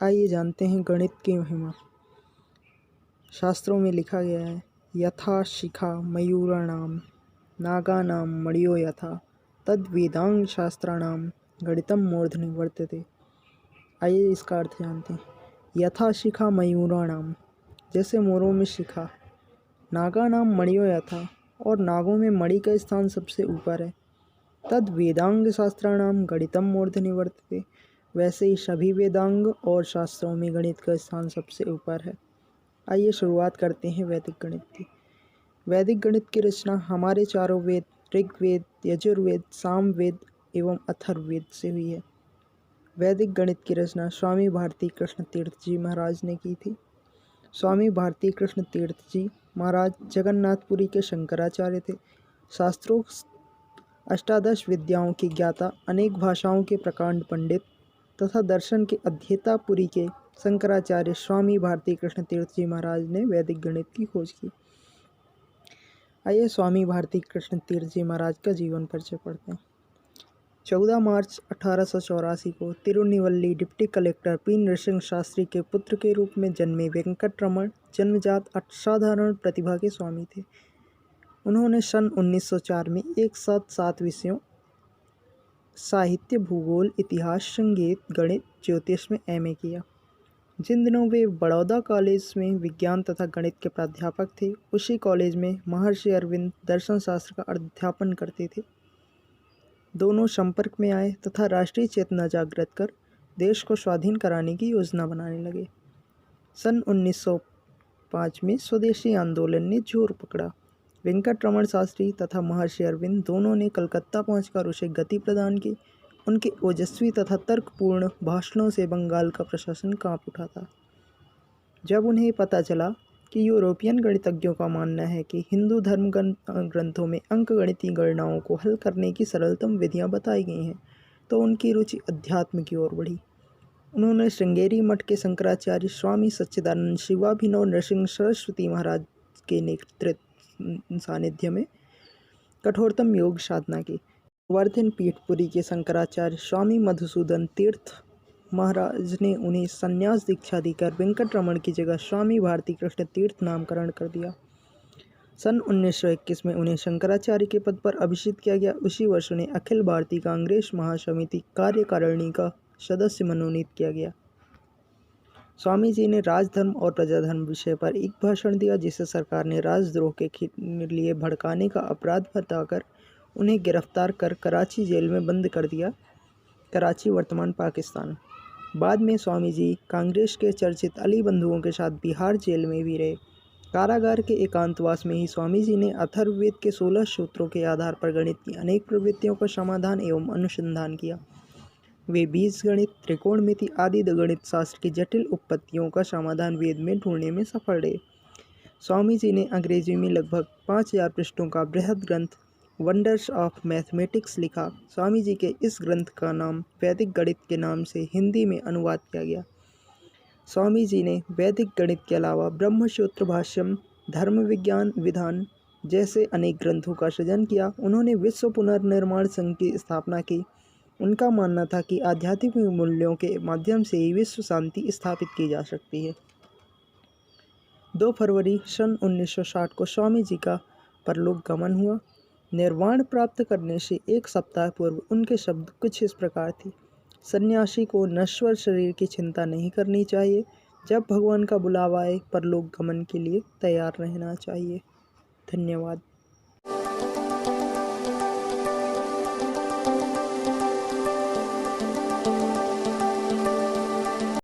आइए जानते हैं गणित की महिमा। शास्त्रों में लिखा गया है, यथा शिखा मयूराणाम नागानाम मणियो यथा तद वेदांग शास्त्राणाम गणितम मूर्धनि वर्तते। आइए इसका अर्थ जानते हैं। यथा शिखा मयूराणाम, जैसे मोरों में शिखा, नागानाम मणियो यथा, और नागों में मणि का स्थान सबसे ऊपर है। तद वेदांग शास्त्राणाम गणितम मूर्धनि वर्तते, वैसे ही सभी वेदांग और शास्त्रों में गणित का स्थान सबसे ऊपर है। आइए शुरुआत करते हैं वैदिक गणित की। वैदिक गणित की रचना हमारे चारों वेद ऋग्वेद, यजुर्वेद, सामवेद एवं अथर्ववेद से हुई है। वैदिक गणित की रचना स्वामी भारती कृष्ण तीर्थ जी महाराज ने की थी। स्वामी भारती कृष्ण तीर्थ जी महाराज जगन्नाथपुरी के शंकराचार्य थे। शास्त्रों, अष्टादश विद्याओं की ज्ञाता, अनेक भाषाओं के प्रकांड पंडित तथा दर्शन के अध्येता पुरी के शंकराचार्य स्वामी भारती कृष्ण तीर्थ जी महाराज ने वैदिक गणित की खोज की। आइए स्वामी भारती कृष्ण तीर्थ जी महाराज का जीवन परिचय पढ़ते हैं। 14 मार्च 1884 को Tirunelveli deputy collector P Narasimha Shastri के पुत्र के रूप में जन्मे वेंकटरमण जन्मजात असाधारण प्रतिभा के स्वामी थे। उन्होंने सन 1904 में एक साथ 7 विषयों साहित्य, भूगोल, इतिहास, संगीत, गणित, ज्योतिष में एमए किया। जिन दिनों वे बड़ौदा कॉलेज में विज्ञान तथा गणित के प्राध्यापक थे, उसी कॉलेज में महर्षि अरविंद दर्शन शास्त्र का अध्यापन करते थे। दोनों संपर्क में आए तथा राष्ट्रीय चेतना जागृत कर देश को स्वाधीन कराने की योजना बनाने लगे। सन 1905 में स्वदेशी आंदोलन ने जोर पकड़ा। वेंकटरमण शास्त्री तथा महर्षि अरविंद दोनों ने कलकत्ता पहुंचकर उसे गति प्रदान की। उनके ओजस्वी तथा तर्कपूर्ण भाषणों से बंगाल का प्रशासन कांप उठा था। जब उन्हें पता चला कि यूरोपियन गणितज्ञों का मानना है कि हिंदू धर्म ग्रंथों में अंकगणितीय गणनाओं को हल करने की सरलतम विधियां बताई गई हैं, तो उनकी रुचि अध्यात्म की ओर बढ़ी। उन्होंने श्रृंगेरी मठ के शंकराचार्य स्वामी सच्चिदानंद शिवाभिनव नरसिंह सरस्वती महाराज के नेतृत्व सानिध्य में कठोरतम योग साधना की। वर्धन पीठपुरी के शंकराचार्य स्वामी मधुसूदन तीर्थ महाराज ने उन्हें संन्यास दीक्षा देकर वेंकटरमण की जगह स्वामी भारती कृष्ण तीर्थ नामकरण कर दिया। सन 1921 में उन्हें शंकराचार्य के पद पर अभिषिक्त किया गया। उसी वर्ष उन्हें अखिल भारतीय कांग्रेस महासमिति कार्यकारिणी का सदस्य मनोनीत किया गया। स्वामी जी ने राजधर्म और प्रजाधर्म विषय पर एक भाषण दिया, जिसे सरकार ने राजद्रोह के लिए भड़काने का अपराध बताकर उन्हें गिरफ्तार कर कराची जेल में बंद कर दिया। कराची वर्तमान पाकिस्तान। बाद में स्वामी जी कांग्रेस के चर्चित अली बंधुओं के साथ बिहार जेल में भी रहे। कारागार के एकांतवास में ही स्वामी जी ने अथर्ववेद के 16 सूत्रों के आधार पर गणित की अनेक प्रवृत्तियों का समाधान एवं अनुसंधान किया। वे बीजगणित, त्रिकोणमिति आदि गणित शास्त्र की जटिल उपपत्तियों का समाधान वेद में ढूंढने में सफल रहे। स्वामी जी ने अंग्रेजी में लगभग 5000 पृष्ठों का बृहद ग्रंथ वंडर्स ऑफ मैथमेटिक्स लिखा। स्वामी जी के इस ग्रंथ का नाम वैदिक गणित के नाम से हिंदी में अनुवाद किया गया। स्वामी जी ने वैदिक गणित के अलावा ब्रह्मसूत्र भाष्यम, धर्म विज्ञान विधान जैसे अनेक ग्रंथों का सृजन किया। उन्होंने विश्व पुनर्निर्माण संघ की स्थापना की। उनका मानना था कि आध्यात्मिक मूल्यों के माध्यम से ही विश्व शांति स्थापित की जा सकती है। 2 फरवरी सन 1960 को स्वामी जी का परलोक गमन हुआ। निर्वाण प्राप्त करने से एक सप्ताह पूर्व उनके शब्द कुछ इस प्रकार थे। सन्यासी को नश्वर शरीर की चिंता नहीं करनी चाहिए। जब भगवान का बुलावा आए, परलोक गमन के लिए तैयार रहना चाहिए। धन्यवाद।